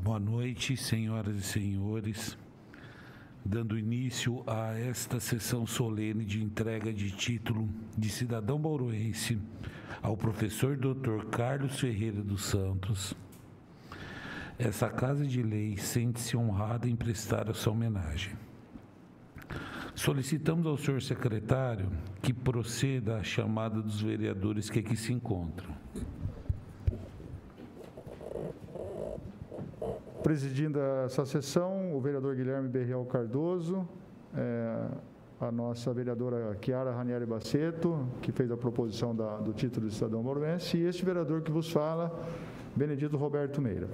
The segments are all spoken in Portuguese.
Boa noite, senhoras e senhores. Dando início a esta sessão solene de entrega de título de cidadão bauruense ao professor Dr. Carlos Ferreira dos Santos, essa Casa de Lei sente-se honrada em prestar essa homenagem. Solicitamos ao senhor secretário que proceda à chamada dos vereadores que aqui se encontram. Presidindo essa sessão, o vereador Guilherme Berriel Cardoso, a nossa vereadora Chiara Ranieri Baceto, que fez a proposição do título de cidadão bauruense, e este vereador que vos fala, Benedito Roberto Meira.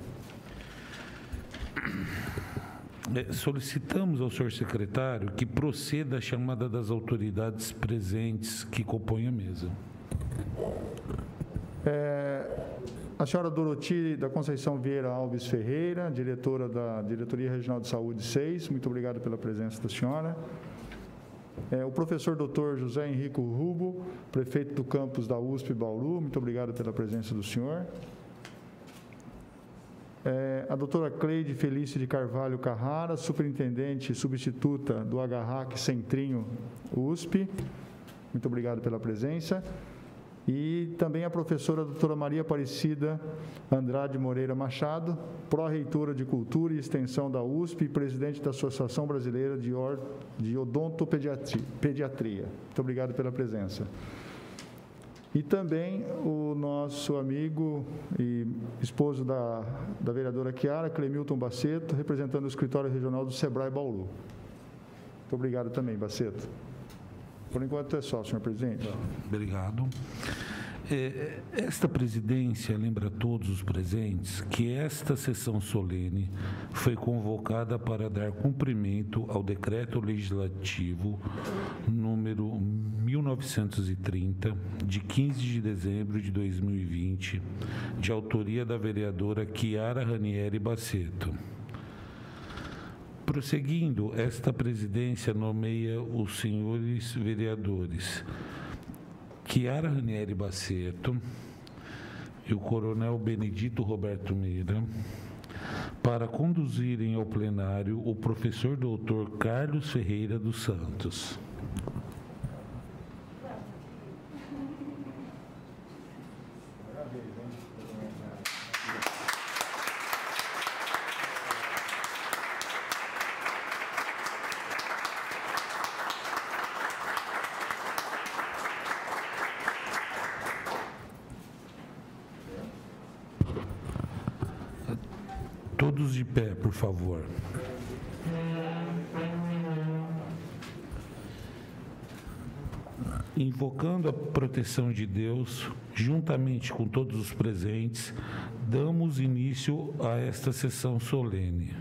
Solicitamos ao senhor secretário que proceda à chamada das autoridades presentes que compõem a mesa. A senhora Doroti da Conceição Vieira Alves Ferreira, diretora da Diretoria Regional de Saúde 6, muito obrigado pela presença da senhora. O professor Dr. José Henrico Rubo, prefeito do campus da USP Bauru, muito obrigado pela presença do senhor. A doutora Cleide Felício de Carvalho Carrara, superintendente substituta do HRAC Centrinho USP, muito obrigado pela presença. E também a professora doutora Maria Aparecida Andrade Moreira Machado, pró-reitora de Cultura e Extensão da USP e presidente da Associação Brasileira de Odontopediatria. Muito obrigado pela presença. E também o nosso amigo e esposo da vereadora Chiara, Clemilton Baceto, representando o escritório regional do Sebrae Bauru. Muito obrigado também, Baceto. Por enquanto é só, senhor presidente. Obrigado. Esta presidência lembra a todos os presentes que esta sessão solene foi convocada para dar cumprimento ao decreto legislativo número 1930, de 15 de dezembro de 2020, de autoria da vereadora Chiara Ranieri Baceto. Prosseguindo, esta presidência nomeia os senhores vereadores Chiara Ranieri Baceto e o coronel Benedito Roberto Meira para conduzirem ao plenário o professor doutor Carlos Ferreira dos Santos. Todos de pé, por favor. Invocando a proteção de Deus, juntamente com todos os presentes, damos início a esta sessão solene.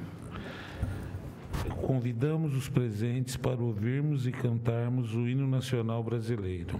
Convidamos os presentes para ouvirmos e cantarmos o hino nacional brasileiro.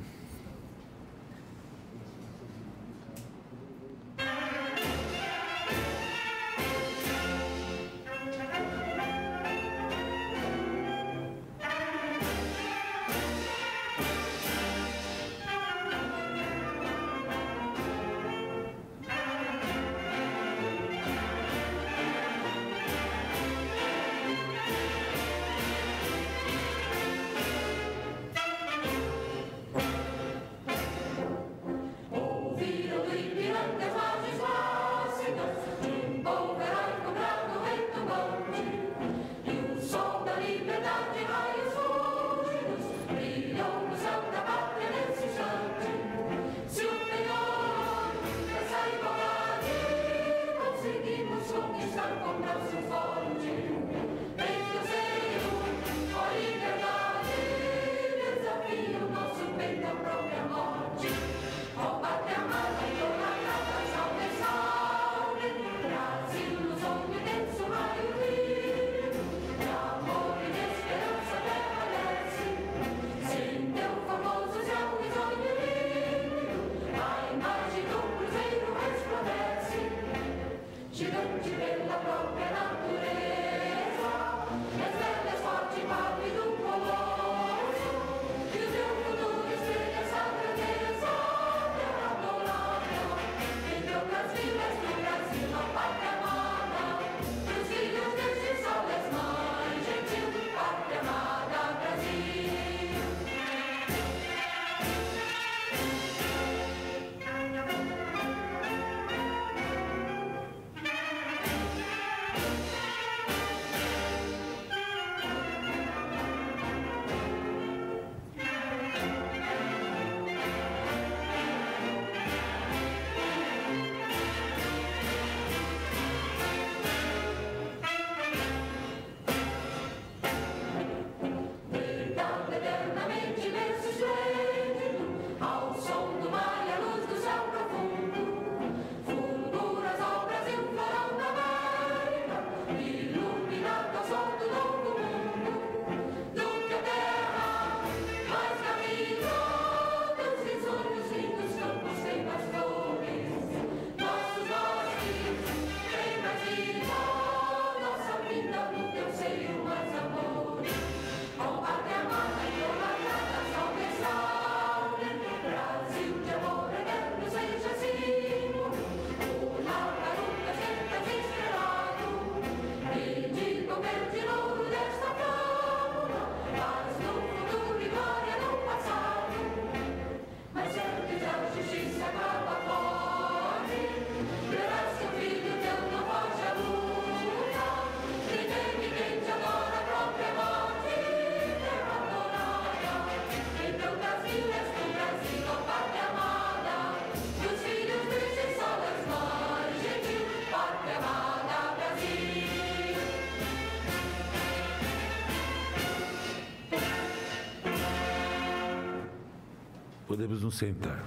Podemos nos sentar.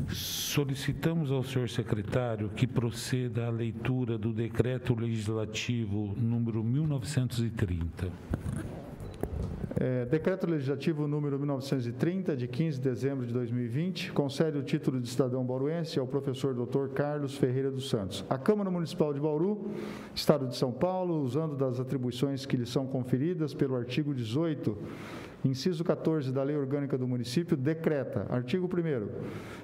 Solicitamos ao senhor secretário que proceda à leitura do Decreto Legislativo número 1930. Decreto Legislativo número 1930, de 15 de dezembro de 2020, concede o título de cidadão bauruense ao professor Dr. Carlos Ferreira dos Santos. A Câmara Municipal de Bauru, Estado de São Paulo, usando das atribuições que lhe são conferidas pelo artigo 18, inciso 14 da Lei Orgânica do Município, decreta, artigo 1º,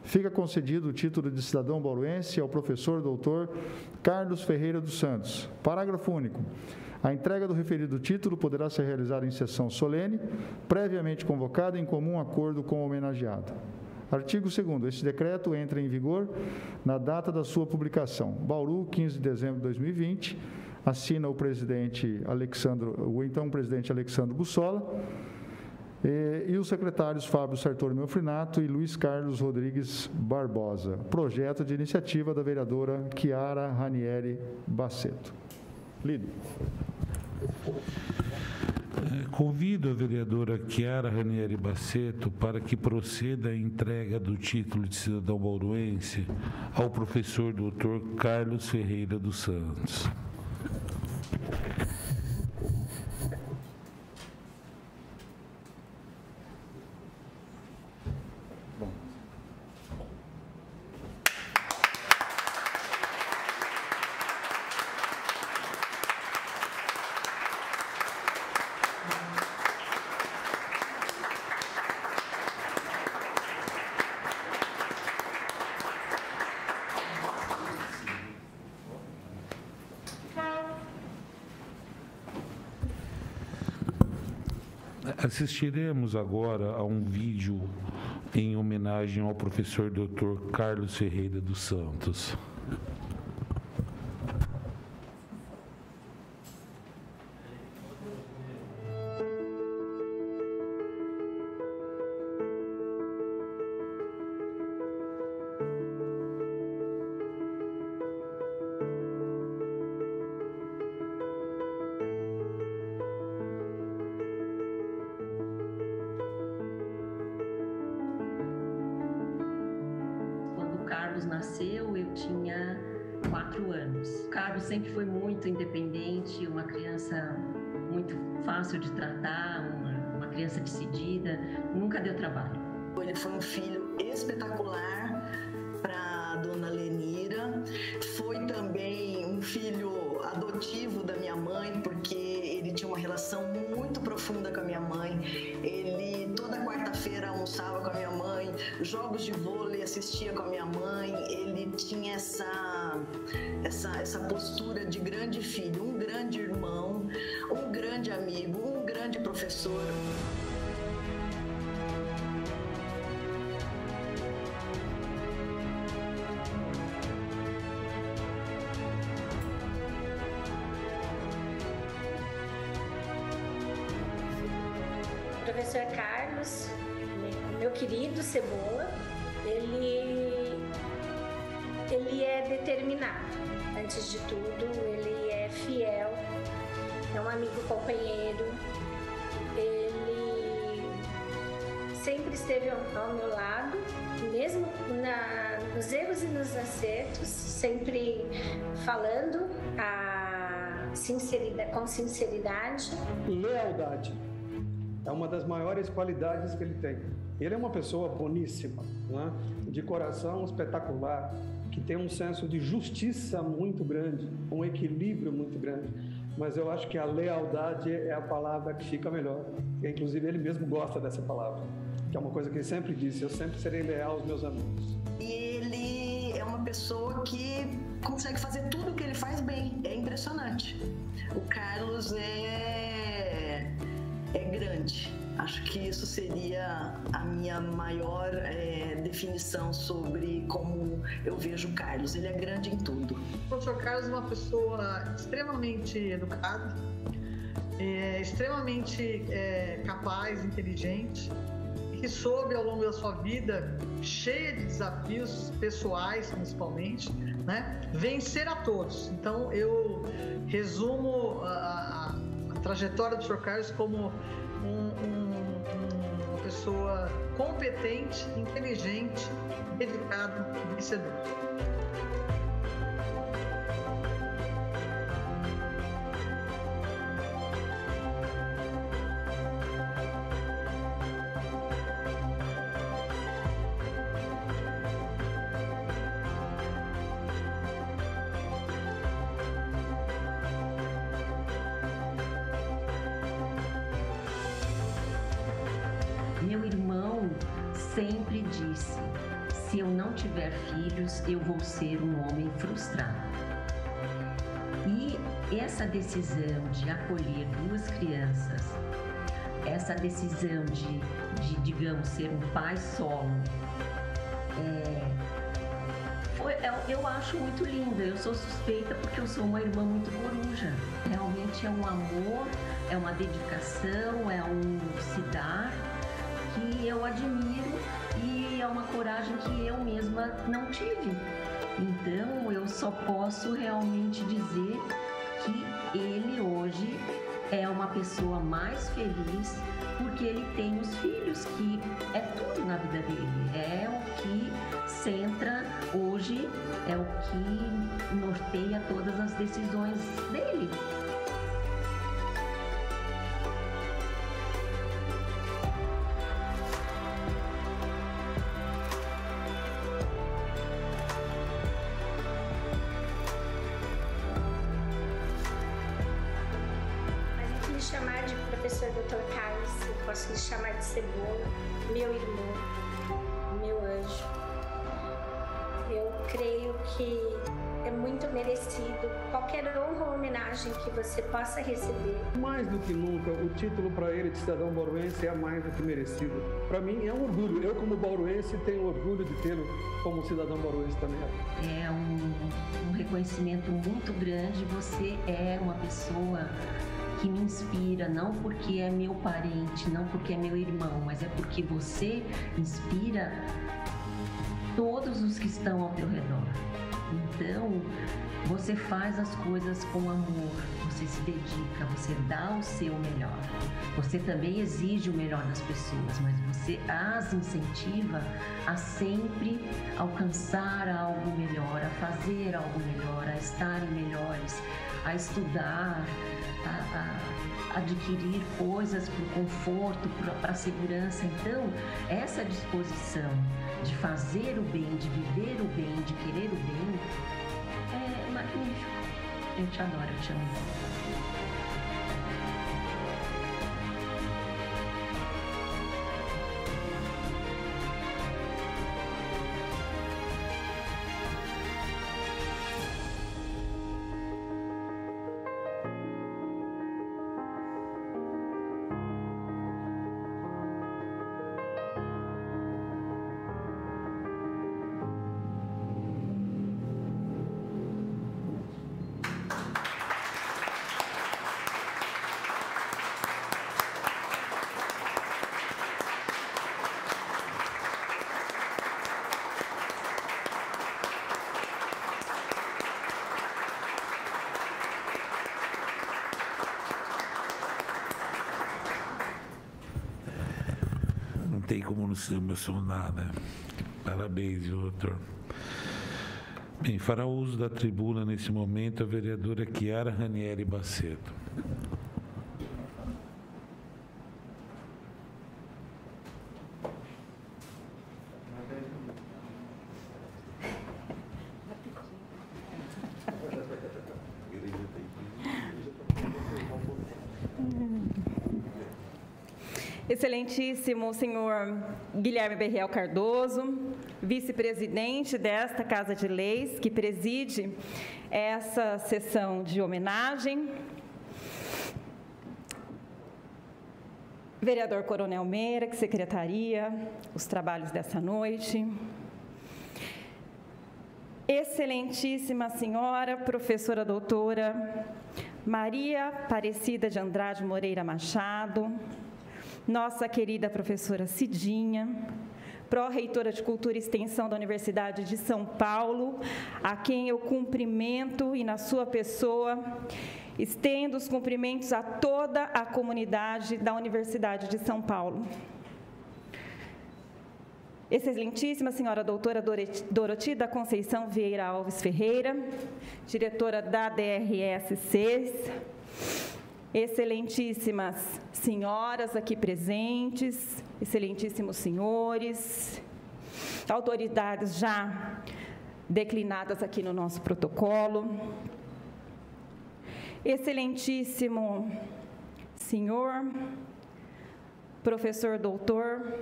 fica concedido o título de cidadão bauruense ao professor Dr. Carlos Ferreira dos Santos. Parágrafo único. A entrega do referido título poderá ser realizada em sessão solene, previamente convocada em comum acordo com o homenageado. Artigo 2º. Este decreto entra em vigor na data da sua publicação. Bauru, 15 de dezembro de 2020. Assina o então presidente Alexandre Bussola e os secretários Fábio Sartori Melfrinato e Luiz Carlos Rodrigues Barbosa. Projeto de iniciativa da vereadora Chiara Ranieri Basseto. Lido. Convido a vereadora Chiara Ranieri Basseto para que proceda à entrega do título de cidadão bauruense ao professor Dr. Carlos Ferreira dos Santos. Assistiremos agora a um vídeo em homenagem ao professor Dr. Carlos Ferreira dos Santos. Nasceu, eu tinha 4 anos. O Carlos sempre foi muito independente, uma criança muito fácil de tratar, uma criança decidida, nunca deu trabalho. Ele foi um filho espetacular para a dona Lenira, foi também um filho adotivo da minha mãe, porque ele tinha uma relação muito profunda com a minha mãe. Ele toda quarta-feira almoçava com a minha mãe, jogos de vôlei assistia com a minha mãe. Ele tinha essa postura de grande filho, um grande irmão, um grande amigo, um grande professor. Professor Carlos, meu querido Cebola, ele é determinado. Antes de tudo, ele é fiel, é um amigo companheiro, ele sempre esteve ao meu lado, mesmo nos erros e nos acertos, sempre falando com sinceridade. Lealdade é uma das maiores qualidades que ele tem. Ele é uma pessoa boníssima, né? De coração espetacular, que tem um senso de justiça muito grande, um equilíbrio muito grande. Mas eu acho que a lealdade é a palavra que fica melhor. E, inclusive, ele mesmo gosta dessa palavra, que é uma coisa que ele sempre disse: eu sempre serei leal aos meus amigos. E ele é uma pessoa que consegue fazer tudo o que ele faz bem. É impressionante. O Carlos é grande. Acho que isso seria a minha maior definição sobre como eu vejo o Carlos. Ele é grande em tudo. O professor Carlos é uma pessoa extremamente educada, extremamente capaz, inteligente, que soube ao longo da sua vida, cheia de desafios pessoais principalmente, né, vencer a todos. Então eu resumo a trajetória do professor Carlos como uma pessoa competente, inteligente, dedicado e vencedor. Meu irmão sempre disse: se eu não tiver filhos, eu vou ser um homem frustrado. E essa decisão de acolher 2 crianças, essa decisão de digamos, ser um pai solo, eu acho muito linda. Eu sou suspeita porque eu sou uma irmã muito coruja. Realmente é um amor, é uma dedicação, é um se dar que eu admiro e é uma coragem que eu mesma não tive. Então, eu só posso realmente dizer que ele hoje é uma pessoa mais feliz porque ele tem os filhos, que é tudo na vida dele. É o que centra hoje, é o que norteia todas as decisões dele. Chamar de professor Dr. Carlos, eu posso lhe chamar de Cebola, meu irmão, meu anjo. Eu creio que é muito merecido qualquer honra ou homenagem que você possa receber. Mais do que nunca, o título para ele de cidadão bauruense é mais do que merecido. Para mim é um orgulho. Eu, como bauruense, tenho orgulho de tê-lo como cidadão bauruense também. É um reconhecimento muito grande. Você é uma pessoa que me inspira, não porque é meu parente, não porque é meu irmão, mas é porque você inspira todos os que estão ao teu redor. Então, você faz as coisas com amor, você se dedica, você dá o seu melhor. Você também exige o melhor das pessoas, mas você as incentiva a sempre alcançar algo melhor, a fazer algo melhor, a estarem melhores, a estudar, a adquirir coisas para o conforto, para a segurança. Então, essa disposição de fazer o bem, de viver o bem, de querer o bem, é magnífico. Eu te adoro, eu te amo. Não tem como não se emocionar, né? Parabéns, doutor. Bem, fará uso da tribuna nesse momento a vereadora Chiara Ranieri Baceto. Excelentíssimo senhor Guilherme Berriel Cardoso, vice-presidente desta Casa de Leis, que preside essa sessão de homenagem. Vereador Coronel Meira, que secretaria os trabalhos dessa noite. Excelentíssima senhora professora doutora Maria Aparecida de Andrade Moreira Machado, nossa querida professora Cidinha, pró-reitora de Cultura e Extensão da Universidade de São Paulo, a quem eu cumprimento e, na sua pessoa, estendo os cumprimentos a toda a comunidade da Universidade de São Paulo. Excelentíssima senhora doutora Doroti da Conceição Vieira Alves Ferreira, diretora da DRS-6, excelentíssimas senhoras aqui presentes, excelentíssimos senhores, autoridades já declinadas aqui no nosso protocolo, excelentíssimo senhor, professor doutor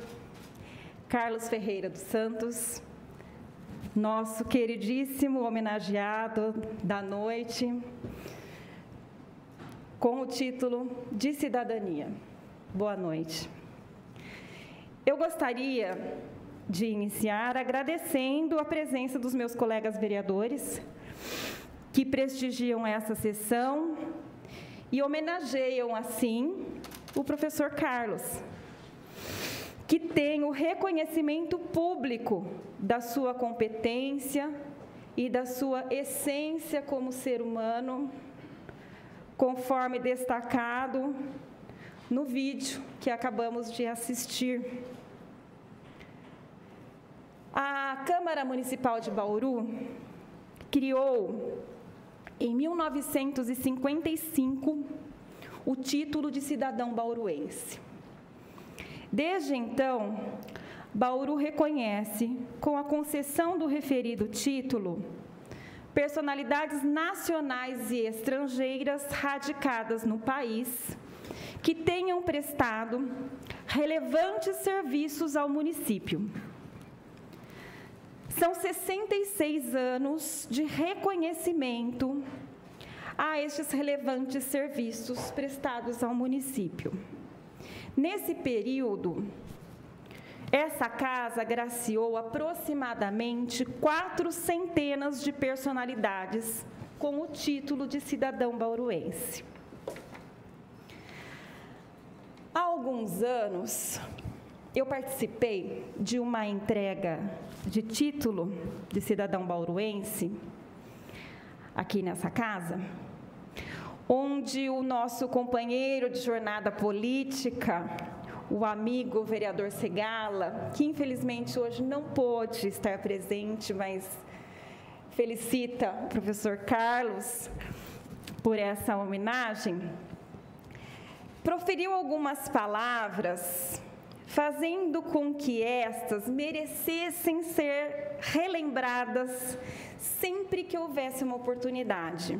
Carlos Ferreira dos Santos, nosso queridíssimo homenageado da noite, com o título de cidadania. Boa noite. Eu gostaria de iniciar agradecendo a presença dos meus colegas vereadores, que prestigiam essa sessão e homenageiam, assim, o professor Carlos, que tem o reconhecimento público da sua competência e da sua essência como ser humano, conforme destacado no vídeo que acabamos de assistir. A Câmara Municipal de Bauru criou, em 1955, o título de cidadão bauruense. Desde então, Bauru reconhece, com a concessão do referido título, personalidades nacionais e estrangeiras radicadas no país que tenham prestado relevantes serviços ao município. São 66 anos de reconhecimento a estes relevantes serviços prestados ao município. Nesse período, essa casa agraciou aproximadamente 400 de personalidades com o título de cidadão bauruense. Há alguns anos, eu participei de uma entrega de título de cidadão bauruense aqui nessa casa, onde o nosso companheiro de jornada política, o amigo vereador Segala, que infelizmente hoje não pôde estar presente, mas felicita o professor Carlos por essa homenagem, proferiu algumas palavras, fazendo com que estas merecessem ser relembradas sempre que houvesse uma oportunidade.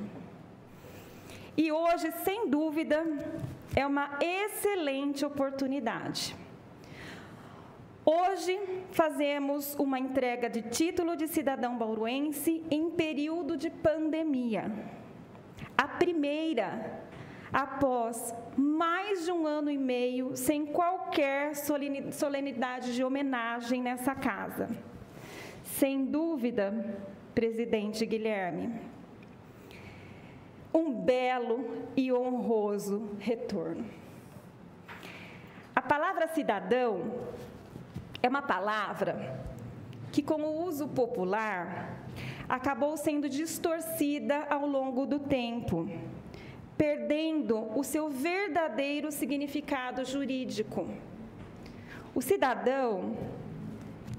E hoje, sem dúvida, é uma excelente oportunidade. Hoje, fazemos uma entrega de título de cidadão bauruense em período de pandemia. A primeira, após mais de 1 ano e meio, sem qualquer solenidade de homenagem nessa casa. Sem dúvida, presidente Guilherme, um belo e honroso retorno. A palavra cidadão é uma palavra que, com o uso popular, acabou sendo distorcida ao longo do tempo, perdendo o seu verdadeiro significado jurídico. O cidadão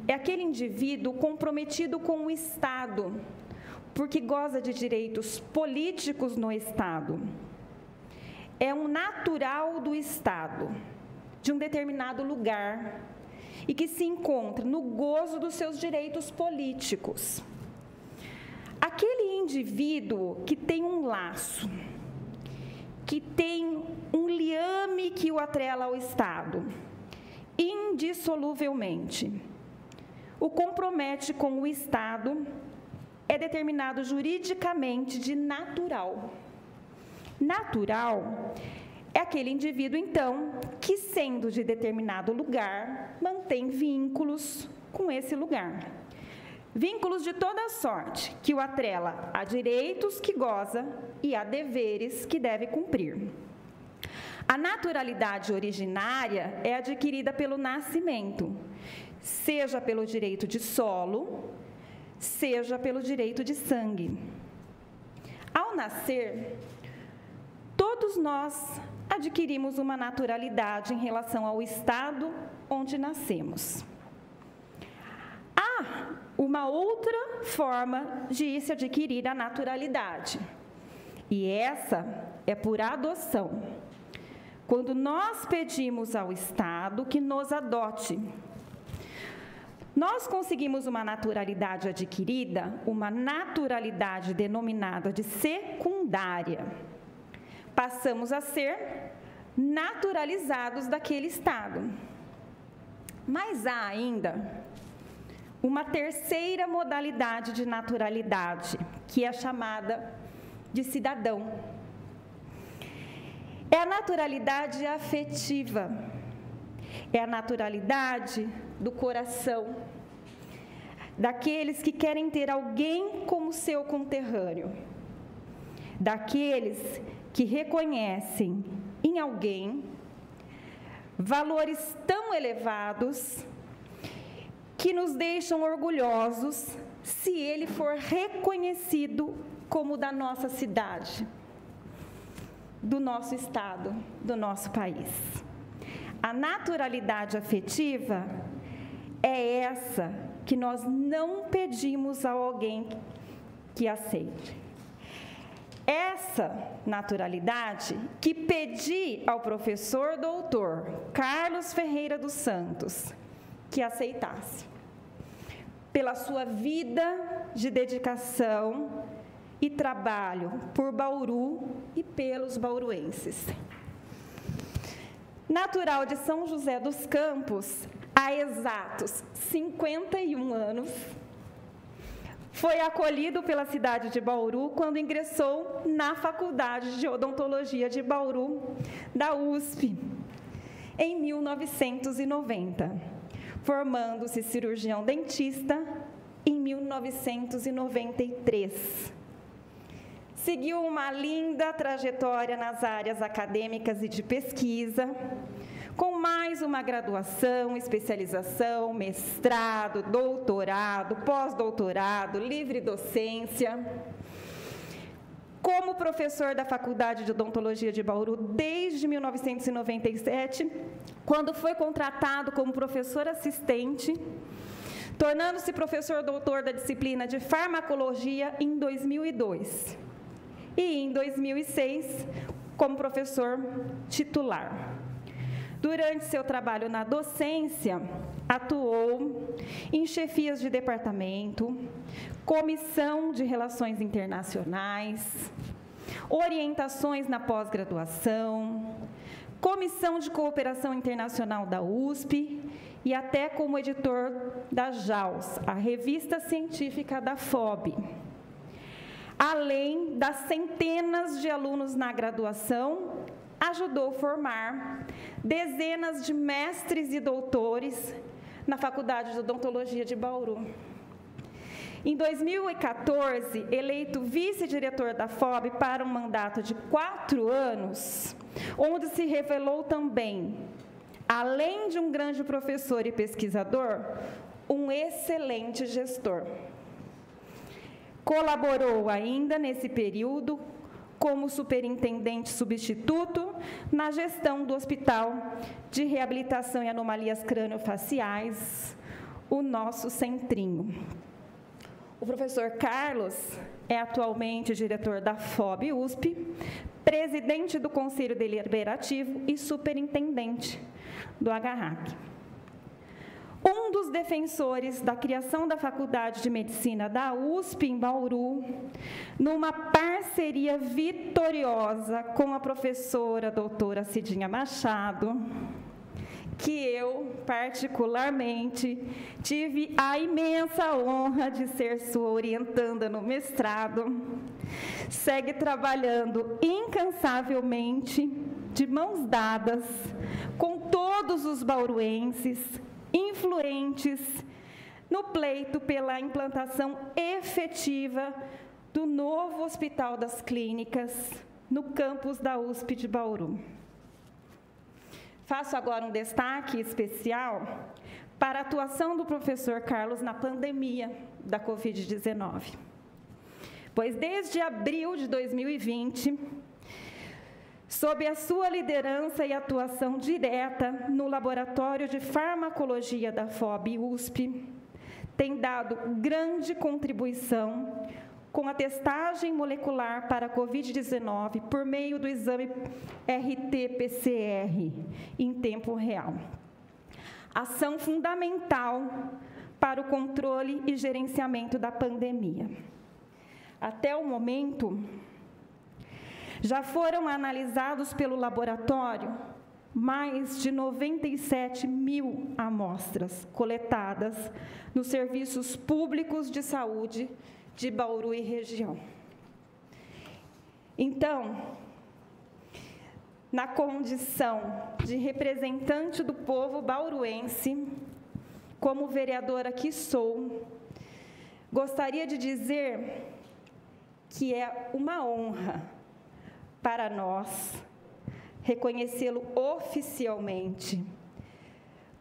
é aquele indivíduo comprometido com o Estado, porque goza de direitos políticos no Estado. É um natural do Estado, de um determinado lugar, e que se encontra no gozo dos seus direitos políticos. Aquele indivíduo que tem um laço, que tem um liame que o atrela ao Estado, indissoluvelmente, o compromete com o Estado, é determinado juridicamente de natural. Natural é aquele indivíduo, então, que, sendo de determinado lugar, mantém vínculos com esse lugar. Vínculos de toda sorte, que o atrela a direitos que goza e a deveres que deve cumprir. A naturalidade originária é adquirida pelo nascimento, seja pelo direito de solo, seja pelo direito de sangue. Ao nascer, todos nós adquirimos uma naturalidade em relação ao estado onde nascemos. Há uma outra forma de se adquirir a naturalidade, e essa é por adoção. Quando nós pedimos ao Estado que nos adote, nós conseguimos uma naturalidade adquirida, uma naturalidade denominada de secundária. Passamos a ser naturalizados daquele Estado. Mas há ainda uma terceira modalidade de naturalidade, que é chamada de cidadão. É a naturalidade afetiva, é a naturalidade do coração, daqueles que querem ter alguém como seu conterrâneo, daqueles que reconhecem em alguém valores tão elevados que nos deixam orgulhosos se ele for reconhecido como da nossa cidade, do nosso estado, do nosso país. A naturalidade afetiva é essa que nós não pedimos a alguém que aceite. Essa naturalidade que pedi ao professor doutor Carlos Ferreira dos Santos que aceitasse, pela sua vida de dedicação e trabalho por Bauru e pelos bauruenses. Natural de São José dos Campos, há exatos 51 anos, foi acolhido pela cidade de Bauru quando ingressou na Faculdade de Odontologia de Bauru, da USP, em 1990. Formando-se cirurgião dentista em 1993. Seguiu uma linda trajetória nas áreas acadêmicas e de pesquisa, com mais uma graduação, especialização, mestrado, doutorado, pós-doutorado, livre docência. Como professor da Faculdade de Odontologia de Bauru desde 1997, quando foi contratado como professor assistente, tornando-se professor doutor da disciplina de farmacologia em 2002. E em 2006, como professor titular. Durante seu trabalho na docência, atuou em chefias de departamento, comissão de relações internacionais, orientações na pós-graduação, comissão de cooperação internacional da USP e até como editor da JAUS, a revista científica da FOB. Além das centenas de alunos na graduação, ajudou a formar dezenas de mestres e doutores na Faculdade de Odontologia de Bauru. Em 2014, eleito vice-diretor da FOB para um mandato de 4 anos, onde se revelou também, além de um grande professor e pesquisador, um excelente gestor. Colaborou ainda nesse período como superintendente substituto na gestão do Hospital de Reabilitação e Anomalias Crâniofaciais, o nosso Centrinho. O professor Carlos é atualmente diretor da FOB USP, presidente do Conselho Deliberativo e superintendente do AGAHAC. Um dos defensores da criação da Faculdade de Medicina da USP em Bauru, numa parceria vitoriosa com a professora doutora Cidinha Machado, que eu, particularmente, tive a imensa honra de ser sua orientanda no mestrado, segue trabalhando incansavelmente, de mãos dadas, com todos os bauruenses, influentes, no pleito pela implantação efetiva do novo Hospital das Clínicas, no campus da USP de Bauru. Faço agora um destaque especial para a atuação do professor Carlos na pandemia da Covid-19. Pois desde abril de 2020, sob a sua liderança e atuação direta no Laboratório de Farmacologia da FOB USP, tem dado grande contribuição com a testagem molecular para a Covid-19 por meio do exame RT-PCR em tempo real. Ação fundamental para o controle e gerenciamento da pandemia. Até o momento, já foram analisados pelo laboratório mais de 97 mil amostras coletadas nos serviços públicos de saúde de Bauru e região. Então, na condição de representante do povo bauruense, como vereadora que sou, gostaria de dizer que é uma honra para nós reconhecê-lo oficialmente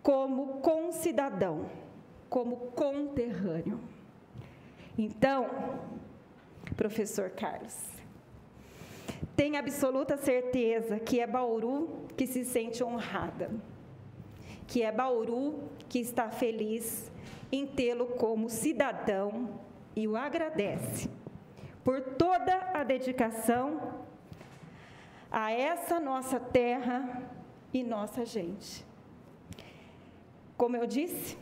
como concidadão, como conterrâneo. Então, professor Carlos, tenho absoluta certeza que é Bauru que se sente honrada, que é Bauru que está feliz em tê-lo como cidadão e o agradece por toda a dedicação a essa nossa terra e nossa gente. Como eu disse,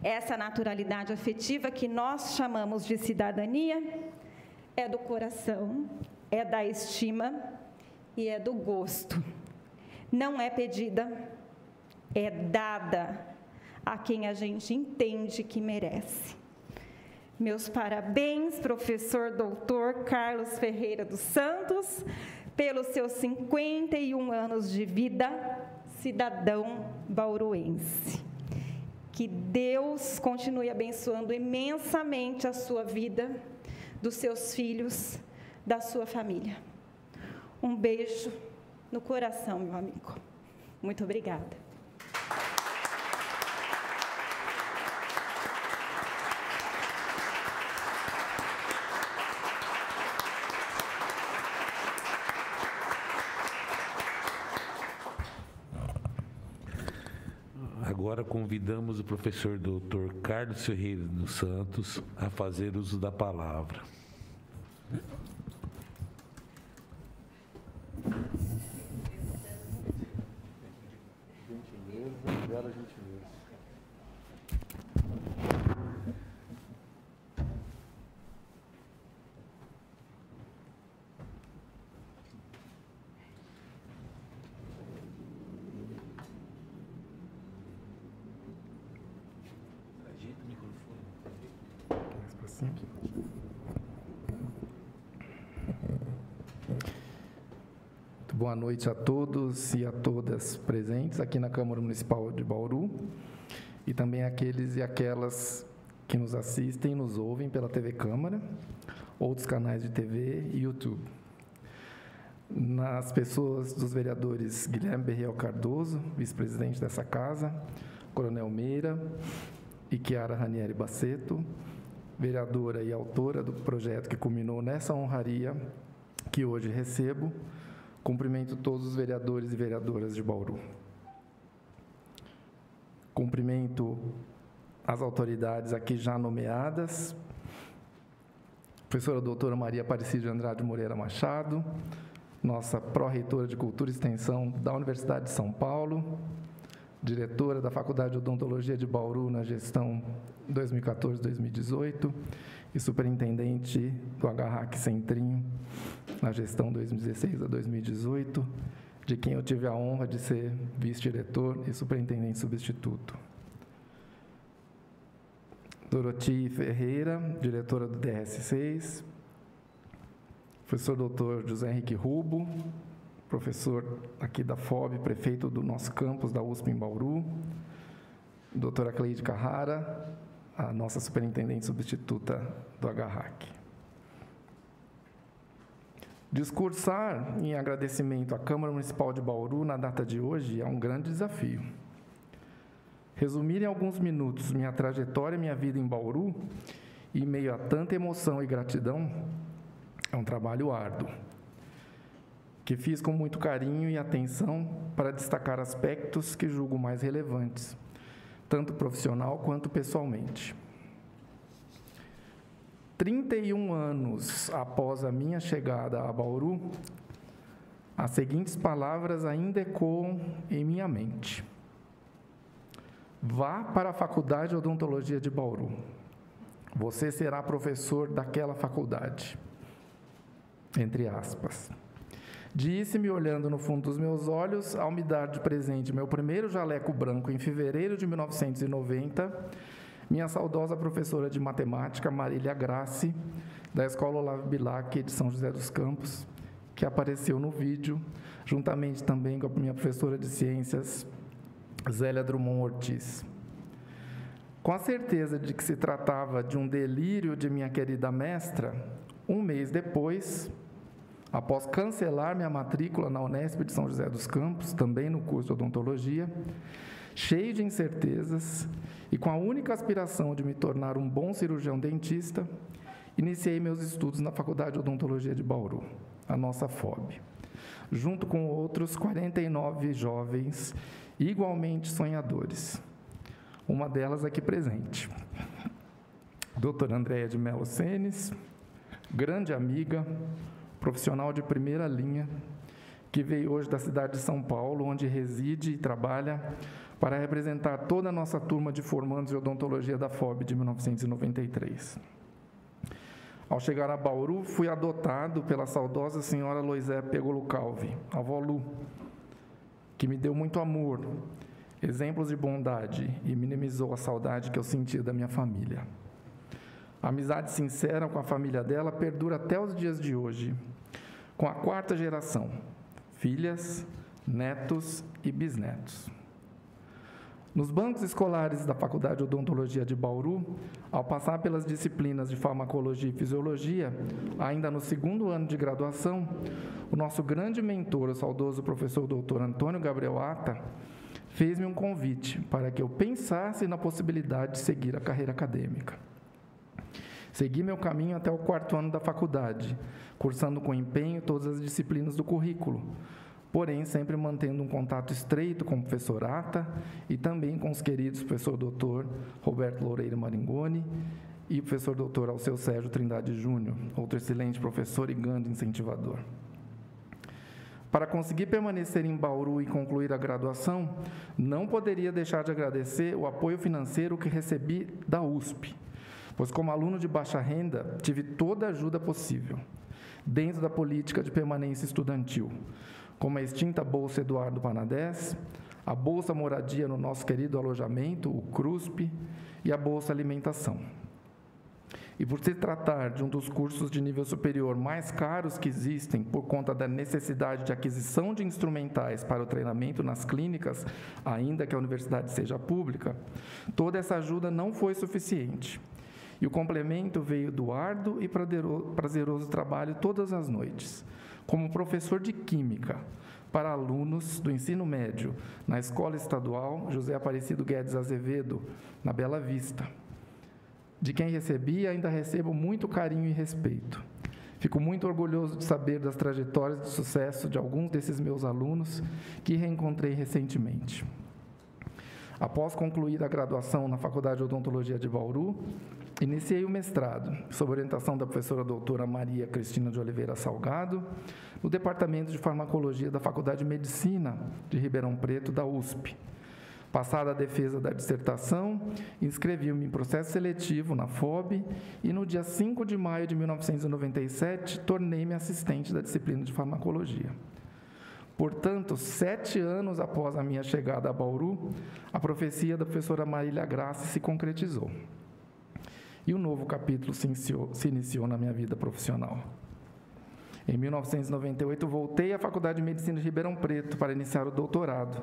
essa naturalidade afetiva que nós chamamos de cidadania é do coração, é da estima e é do gosto. Não é pedida, é dada a quem a gente entende que merece. Meus parabéns, professor doutor Carlos Ferreira dos Santos, pelos seus 51 anos de vida, cidadão bauruense. Que Deus continue abençoando imensamente a sua vida, dos seus filhos, da sua família. Um beijo no coração, meu amigo. Muito obrigada. Agora convidamos o professor doutor Carlos Ferreira dos Santos a fazer uso da palavra. Gentileza, bela gentileza. Boa noite a todos e a todas presentes aqui na Câmara Municipal de Bauru e também aqueles e aquelas que nos assistem e nos ouvem pela TV Câmara, outros canais de TV e YouTube. Nas pessoas dos vereadores Guilherme Berriel Cardoso, vice-presidente dessa casa, Coronel Meira e Chiara Ranieri Baceto, vereadora e autora do projeto que culminou nessa honraria que hoje recebo. Cumprimento todos os vereadores e vereadoras de Bauru. Cumprimento as autoridades aqui já nomeadas, professora doutora Maria Aparecida de Andrade Moreira Machado, nossa pró-reitora de Cultura e Extensão da Universidade de São Paulo, diretora da Faculdade de Odontologia de Bauru na gestão 2014-2018 e superintendente do AGRAC Centrinho na gestão 2016 a 2018, de quem eu tive a honra de ser vice-diretor e superintendente substituto. Doroti Ferreira, diretora do DRS6, professor doutor José Henrique Rubo, professor aqui da FOB, prefeito do nosso campus da USP em Bauru, doutora Cleide Carrara, a nossa superintendente substituta do AGRAC. Discursar em agradecimento à Câmara Municipal de Bauru na data de hoje é um grande desafio. Resumir em alguns minutos minha trajetória e minha vida em Bauru, em meio a tanta emoção e gratidão, é um trabalho árduo, que fiz com muito carinho e atenção para destacar aspectos que julgo mais relevantes, tanto profissional quanto pessoalmente. 31 anos após a minha chegada a Bauru, as seguintes palavras ainda ecoam em minha mente. Vá para a Faculdade de Odontologia de Bauru. Você será professor daquela faculdade. Entre aspas. Disse-me, olhando no fundo dos meus olhos, ao me dar de presente meu primeiro jaleco branco em fevereiro de 1990, minha saudosa professora de matemática, Marília Grassi, da Escola Olavo Bilac de São José dos Campos, que apareceu no vídeo, juntamente também com a minha professora de ciências, Zélia Drummond Ortiz. Com a certeza de que se tratava de um delírio de minha querida mestra, um mês depois, após cancelar minha matrícula na Unesp de São José dos Campos, também no curso de odontologia, cheio de incertezas e com a única aspiração de me tornar um bom cirurgião dentista, iniciei meus estudos na Faculdade de Odontologia de Bauru, a nossa FOB, junto com outros 49 jovens igualmente sonhadores. Uma delas aqui presente, doutora Andréia de Mello Senes, grande amiga, profissional de primeira linha, que veio hoje da cidade de São Paulo, onde reside e trabalha para representar toda a nossa turma de formandos de odontologia da FOB de 1993. Ao chegar a Bauru, fui adotado pela saudosa senhora Loisé Pegolo Calvi, a avó Lu, que me deu muito amor, exemplos de bondade e minimizou a saudade que eu sentia da minha família. A amizade sincera com a família dela perdura até os dias de hoje, com a 4ª geração, filhas, netos e bisnetos. Nos bancos escolares da Faculdade de Odontologia de Bauru, ao passar pelas disciplinas de farmacologia e fisiologia, ainda no 2º ano de graduação, o nosso grande mentor, o saudoso professor Dr. Antônio Gabriel Ata, fez-me um convite para que eu pensasse na possibilidade de seguir a carreira acadêmica. Segui meu caminho até o 4º ano da faculdade, cursando com empenho todas as disciplinas do currículo, porém sempre mantendo um contato estreito com o professor Ata e também com os queridos professor Dr. Roberto Loureiro Maringoni e o professor Dr. Alceu Sérgio Trindade Júnior, outro excelente professor e grande incentivador. Para conseguir permanecer em Bauru e concluir a graduação, não poderia deixar de agradecer o apoio financeiro que recebi da USP, pois como aluno de baixa renda, tive toda a ajuda possível, dentro da política de permanência estudantil, como a extinta Bolsa Eduardo Panadés, a Bolsa Moradia no nosso querido alojamento, o CRUSP, e a Bolsa Alimentação. E por se tratar de um dos cursos de nível superior mais caros que existem por conta da necessidade de aquisição de instrumentais para o treinamento nas clínicas, ainda que a universidade seja pública, toda essa ajuda não foi suficiente. E o complemento veio do árduo e prazeroso trabalho todas as noites, como professor de Química para alunos do ensino médio na Escola Estadual José Aparecido Guedes Azevedo, na Bela Vista, de quem recebi e ainda recebo muito carinho e respeito. Fico muito orgulhoso de saber das trajetórias de sucesso de alguns desses meus alunos que reencontrei recentemente. Após concluir a graduação na Faculdade de Odontologia de Bauru, iniciei o mestrado, sob orientação da professora doutora Maria Cristina de Oliveira Salgado, no Departamento de Farmacologia da Faculdade de Medicina de Ribeirão Preto, da USP. Passada a defesa da dissertação, inscrevi-me em processo seletivo na FOB e, no dia 5 de maio de 1997, tornei-me assistente da disciplina de farmacologia. Portanto, 7 anos após a minha chegada a Bauru, a profecia da professora Marília Grassi se concretizou. E um novo capítulo se iniciou na minha vida profissional. Em 1998, voltei à Faculdade de Medicina de Ribeirão Preto para iniciar o doutorado,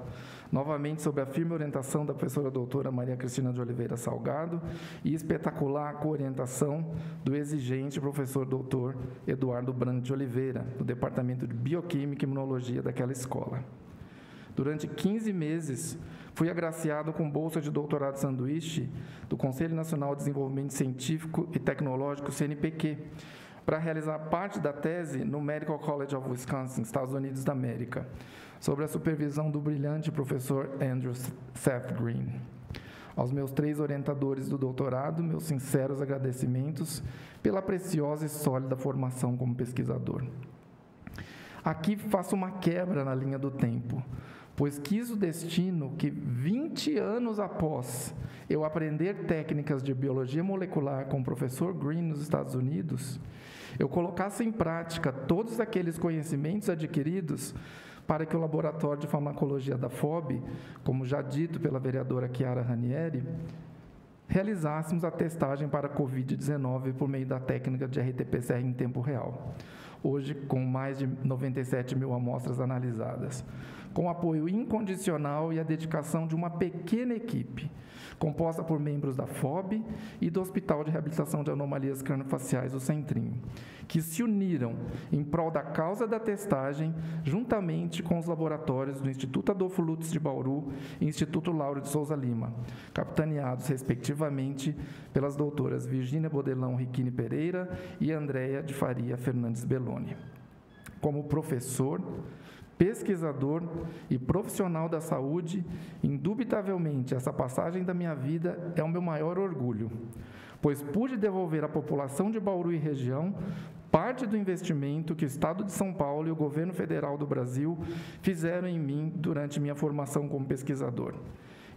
novamente sob a firme orientação da professora doutora Maria Cristina de Oliveira Salgado e espetacular coorientação do exigente professor doutor Eduardo Brando de Oliveira, do Departamento de Bioquímica e Imunologia daquela escola. Durante 15 meses, Fui agraciado com bolsa de doutorado sanduíche do Conselho Nacional de Desenvolvimento Científico e Tecnológico, CNPq, para realizar parte da tese no Medical College of Wisconsin, Estados Unidos da América, sobre a supervisão do brilhante professor Andrew Seth Green. Aos meus 3 orientadores do doutorado, meus sinceros agradecimentos pela preciosa e sólida formação como pesquisador. Aqui faço uma quebra na linha do tempo, pois quis o destino que 20 anos após eu aprender técnicas de biologia molecular com o professor Green nos Estados Unidos, eu colocasse em prática todos aqueles conhecimentos adquiridos para que o Laboratório de Farmacologia da FOB, como já dito pela vereadora Chiara Ranieri, realizássemos a testagem para a Covid-19 por meio da técnica de RT-PCR em tempo real. Hoje, com mais de 97 mil amostras analisadas, com apoio incondicional e a dedicação de uma pequena equipe, composta por membros da FOB e do Hospital de Reabilitação de Anomalias Craniofaciais, o Centrinho, que se uniram em prol da causa da testagem, juntamente com os laboratórios do Instituto Adolfo Lutz de Bauru e Instituto Lauro de Souza Lima, capitaneados, respectivamente, pelas doutoras Virgínia Bodelão Riquini Pereira e Andréia de Faria Fernandes Belloni. Como professor, pesquisador e profissional da saúde, indubitavelmente essa passagem da minha vida é o meu maior orgulho, pois pude devolver à população de Bauru e região parte do investimento que o Estado de São Paulo e o governo federal do Brasil fizeram em mim durante minha formação como pesquisador,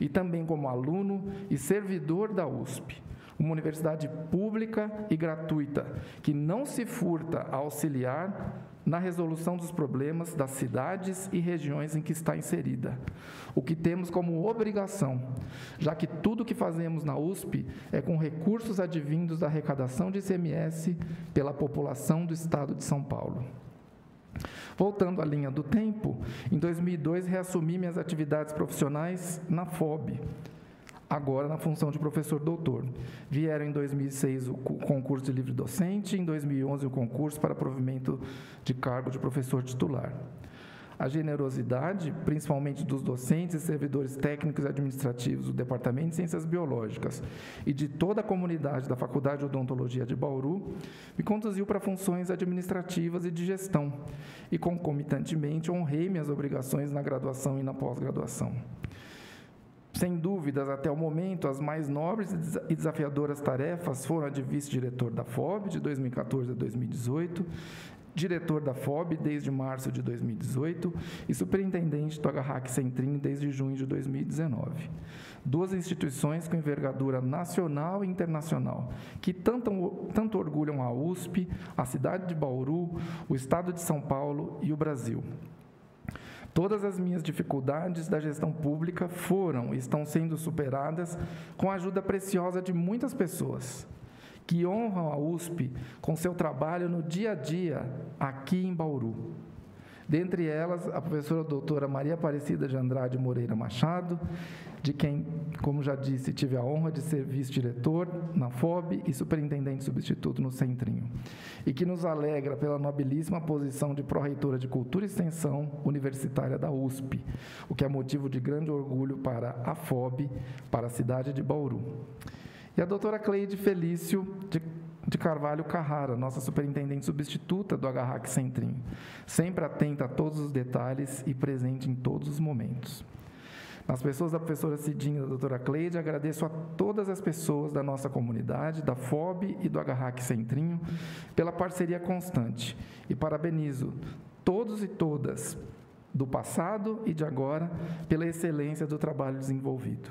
e também como aluno e servidor da USP, uma universidade pública e gratuita, que não se furta a auxiliar na resolução dos problemas das cidades e regiões em que está inserida. O que temos como obrigação, já que tudo o que fazemos na USP é com recursos advindos da arrecadação de ICMS pela população do Estado de São Paulo. Voltando à linha do tempo, em 2002 reassumi minhas atividades profissionais na FOB, agora na função de professor doutor. Vieram em 2006 o concurso de livre docente, em 2011 o concurso para provimento de cargo de professor titular. A generosidade, principalmente dos docentes e servidores técnicos e administrativos do Departamento de Ciências Biológicas e de toda a comunidade da Faculdade de Odontologia de Bauru, me conduziu para funções administrativas e de gestão, e concomitantemente honrei minhas obrigações na graduação e na pós-graduação. Sem dúvidas, até o momento, as mais nobres e desafiadoras tarefas foram a de vice-diretor da FOB, de 2014 a 2018, diretor da FOB desde março de 2018 e superintendente do HRAC Centrinho desde junho de 2019. 2 instituições com envergadura nacional e internacional, que tanto orgulham a USP, a cidade de Bauru, o estado de São Paulo e o Brasil. Todas as minhas dificuldades da gestão pública foram e estão sendo superadas com a ajuda preciosa de muitas pessoas que honram a USP com seu trabalho no dia a dia aqui em Bauru. Dentre elas, a professora doutora Maria Aparecida de Andrade Moreira Machado, de quem, como já disse, tive a honra de ser vice-diretor na FOB e superintendente substituto no Centrinho, e que nos alegra pela nobilíssima posição de pró-reitora de Cultura e Extensão Universitária da USP, o que é motivo de grande orgulho para a FOB, para a cidade de Bauru. E a doutora Cleide Felício de Carvalho Carrara, nossa superintendente substituta do HRAC Centrinho, sempre atenta a todos os detalhes e presente em todos os momentos. Nas pessoas da professora Cidinha e da doutora Cleide, agradeço a todas as pessoas da nossa comunidade, da FOB e do HRAC Centrinho, pela parceria constante, e parabenizo todos e todas do passado e de agora pela excelência do trabalho desenvolvido.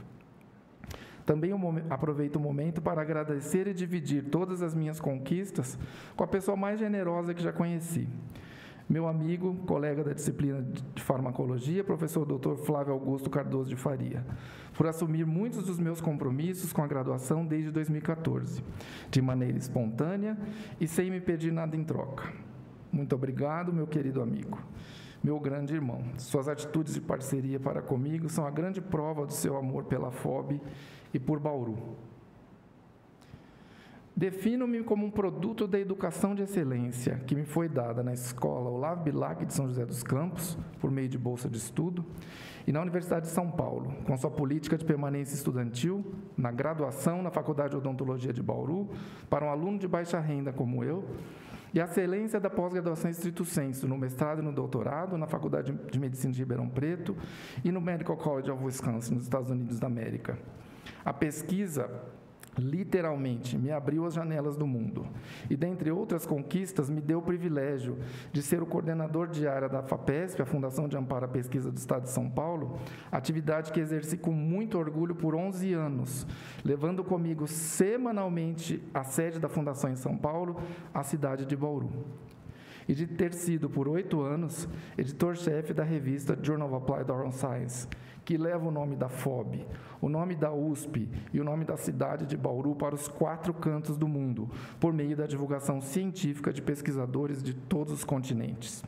Também aproveito o momento para agradecer e dividir todas as minhas conquistas com a pessoa mais generosa que já conheci. Meu amigo, colega da disciplina de farmacologia, professor Dr. Flávio Augusto Cardoso de Faria, por assumir muitos dos meus compromissos com a graduação desde 2014, de maneira espontânea e sem me pedir nada em troca. Muito obrigado, meu querido amigo. Meu grande irmão, suas atitudes de parceria para comigo são a grande prova do seu amor pela FOB e por Bauru. Defino-me como um produto da educação de excelência que me foi dada na Escola Olavo Bilac de São José dos Campos, por meio de bolsa de estudo, e na Universidade de São Paulo, com sua política de permanência estudantil, na graduação na Faculdade de Odontologia de Bauru, para um aluno de baixa renda como eu, e a excelência da pós-graduação estrito sensu, no mestrado e no doutorado, na Faculdade de Medicina de Ribeirão Preto e no Medical College of Wisconsin, nos Estados Unidos da América. A pesquisa, literalmente, me abriu as janelas do mundo e, dentre outras conquistas, me deu o privilégio de ser o coordenador de área da FAPESP, a Fundação de Amparo à Pesquisa do Estado de São Paulo, atividade que exerci com muito orgulho por 11 anos, levando comigo semanalmente a sede da Fundação em São Paulo, a cidade de Bauru. E de ter sido, por 8 anos, editor-chefe da revista Journal of Applied Oral Science, que leva o nome da FOB, o nome da USP e o nome da cidade de Bauru para os 4 cantos do mundo, por meio da divulgação científica de pesquisadores de todos os continentes.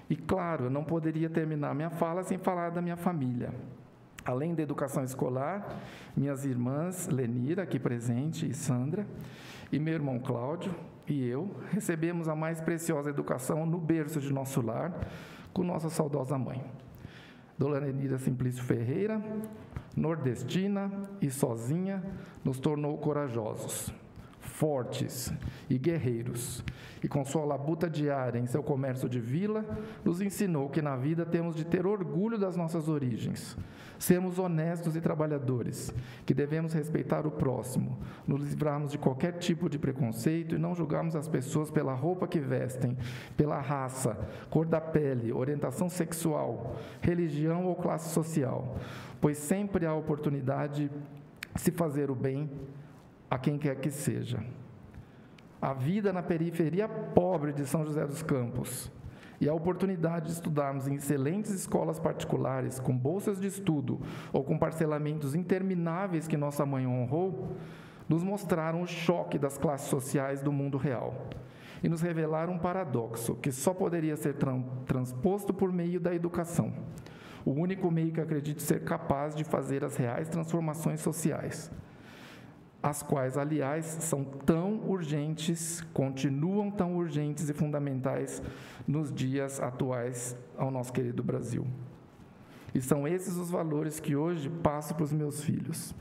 E, claro, eu não poderia terminar minha fala sem falar da minha família. Além da educação escolar, minhas irmãs Lenira, aqui presente, e Sandra, e meu irmão Cláudio e eu recebemos a mais preciosa educação no berço de nosso lar, com nossa saudosa mãe. Dona Lenira Simplício Ferreira, nordestina e sozinha, nos tornou corajosos, fortes e guerreiros. E com sua labuta diária em seu comércio de vila, nos ensinou que na vida temos de ter orgulho das nossas origens, sermos honestos e trabalhadores, que devemos respeitar o próximo, nos livrarmos de qualquer tipo de preconceito e não julgarmos as pessoas pela roupa que vestem, pela raça, cor da pele, orientação sexual, religião ou classe social, pois sempre há oportunidade de se fazer o bem a quem quer que seja. A vida na periferia pobre de São José dos Campos e a oportunidade de estudarmos em excelentes escolas particulares, com bolsas de estudo ou com parcelamentos intermináveis que nossa mãe honrou, nos mostraram o choque das classes sociais do mundo real e nos revelaram um paradoxo que só poderia ser transposto por meio da educação, o único meio que acredito ser capaz de fazer as reais transformações sociais, as quais, aliás, são tão urgentes, continuam tão urgentes e fundamentais nos dias atuais ao nosso querido Brasil. E são esses os valores que hoje passo para os meus filhos,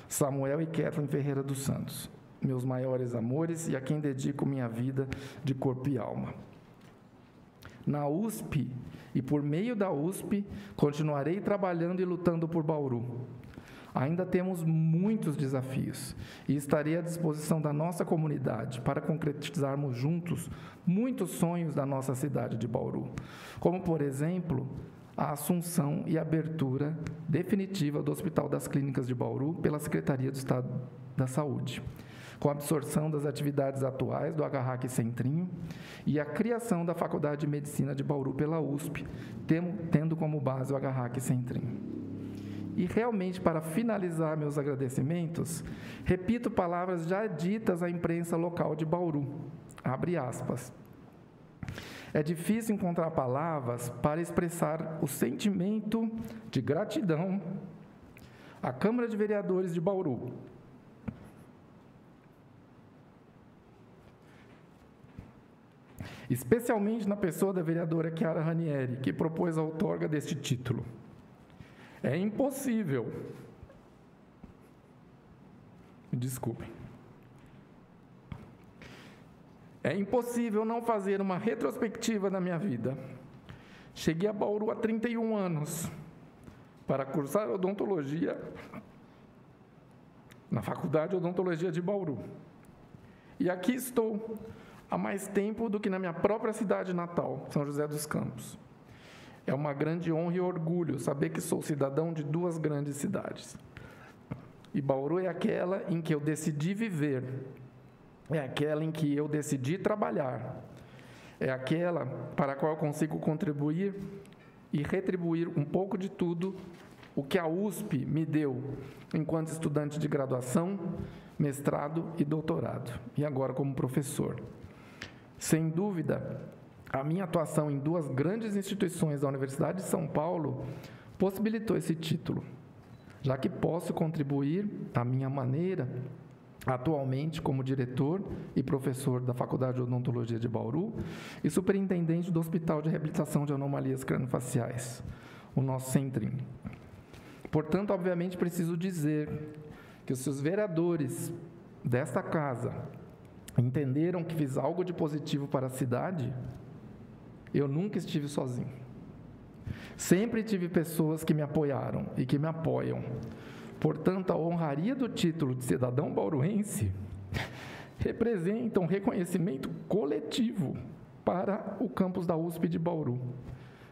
Samuel e Kathleen Ferreira dos Santos, meus maiores amores e a quem dedico minha vida de corpo e alma. Na USP, e por meio da USP, continuarei trabalhando e lutando por Bauru. Ainda temos muitos desafios e estarei à disposição da nossa comunidade para concretizarmos juntos muitos sonhos da nossa cidade de Bauru, como, por exemplo, a assunção e abertura definitiva do Hospital das Clínicas de Bauru pela Secretaria do Estado da Saúde, com a absorção das atividades atuais do AGHAC Centrinho e a criação da Faculdade de Medicina de Bauru pela USP, tendo como base o AGHAC Centrinho. E realmente, para finalizar meus agradecimentos, repito palavras já ditas à imprensa local de Bauru, abre aspas. É difícil encontrar palavras para expressar o sentimento de gratidão à Câmara de Vereadores de Bauru, especialmente na pessoa da vereadora Chiara Ranieri, que propôs a outorga deste título. É impossível. Me desculpem. É impossível não fazer uma retrospectiva da minha vida. Cheguei a Bauru há 31 anos para cursar odontologia na Faculdade de Odontologia de Bauru. E aqui estou há mais tempo do que na minha própria cidade natal, São José dos Campos. É uma grande honra e orgulho saber que sou cidadão de 2 grandes cidades. E Bauru é aquela em que eu decidi viver, é aquela em que eu decidi trabalhar, é aquela para a qual eu consigo contribuir e retribuir um pouco de tudo o que a USP me deu enquanto estudante de graduação, mestrado e doutorado, e agora como professor. Sem dúvida, a minha atuação em 2 grandes instituições da Universidade de São Paulo possibilitou esse título, já que posso contribuir, à minha maneira, atualmente como diretor e professor da Faculdade de Odontologia de Bauru e superintendente do Hospital de Reabilitação de Anomalias Craniofaciais, o nosso centrinho. Portanto, obviamente, preciso dizer que se os vereadores desta casa entenderam que fiz algo de positivo para a cidade, eu nunca estive sozinho. Sempre tive pessoas que me apoiaram e que me apoiam. Portanto, a honraria do título de cidadão bauruense representa um reconhecimento coletivo para o campus da USP de Bauru,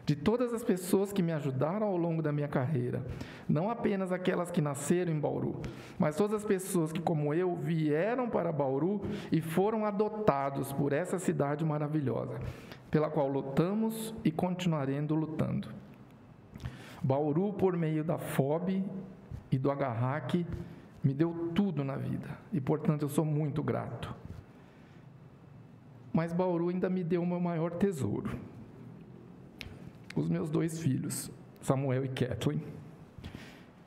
de todas as pessoas que me ajudaram ao longo da minha carreira, não apenas aquelas que nasceram em Bauru, mas todas as pessoas que, como eu, vieram para Bauru e foram adotados por essa cidade maravilhosa, pela qual lutamos e continuaremos lutando. Bauru, por meio da FOB e do AGARRAC, me deu tudo na vida e, portanto, eu sou muito grato. Mas Bauru ainda me deu o meu maior tesouro: os meus 2 filhos, Samuel e Kathleen,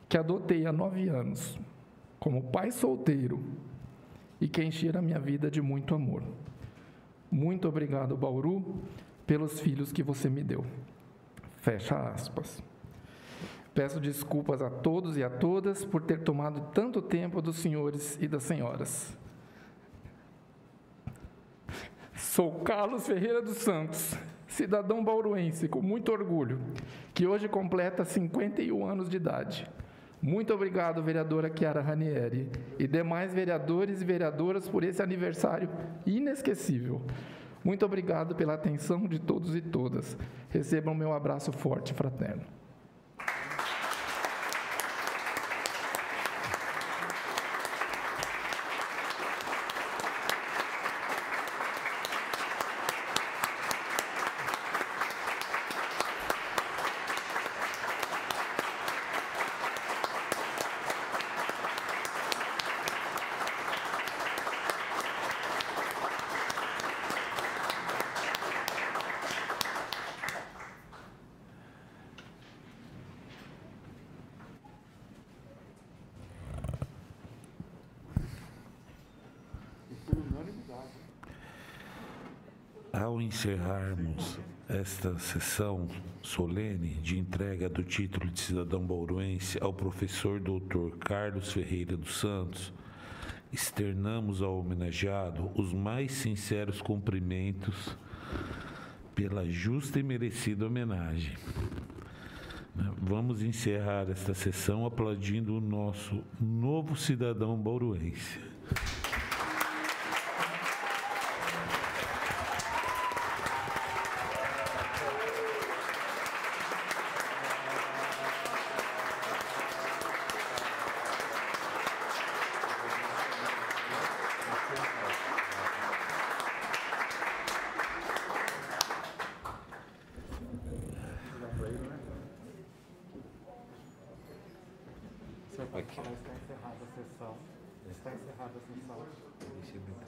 que adotei há 9 anos, como pai solteiro e que encheram a minha vida de muito amor. Muito obrigado, Bauru, pelos filhos que você me deu. Fecha aspas. Peço desculpas a todos e a todas por ter tomado tanto tempo dos senhores e das senhoras. Sou Carlos Ferreira dos Santos, cidadão bauruense com muito orgulho, que hoje completa 51 anos de idade. Muito obrigado, vereadora Chiara Ranieri, e demais vereadores e vereadoras por esse aniversário inesquecível. Muito obrigado pela atenção de todos e todas. Recebam meu abraço forte e fraterno. Ao encerrarmos esta sessão solene de entrega do título de cidadão bauruense ao professor Dr. Carlos Ferreira dos Santos, externamos ao homenageado os mais sinceros cumprimentos pela justa e merecida homenagem. Vamos encerrar esta sessão aplaudindo o nosso novo cidadão bauruense. Está encerrada a sessão. Está encerrada a sessão. Deixa eu entrar.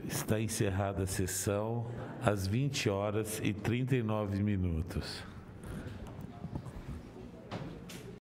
Está encerrada a sessão às 20h39.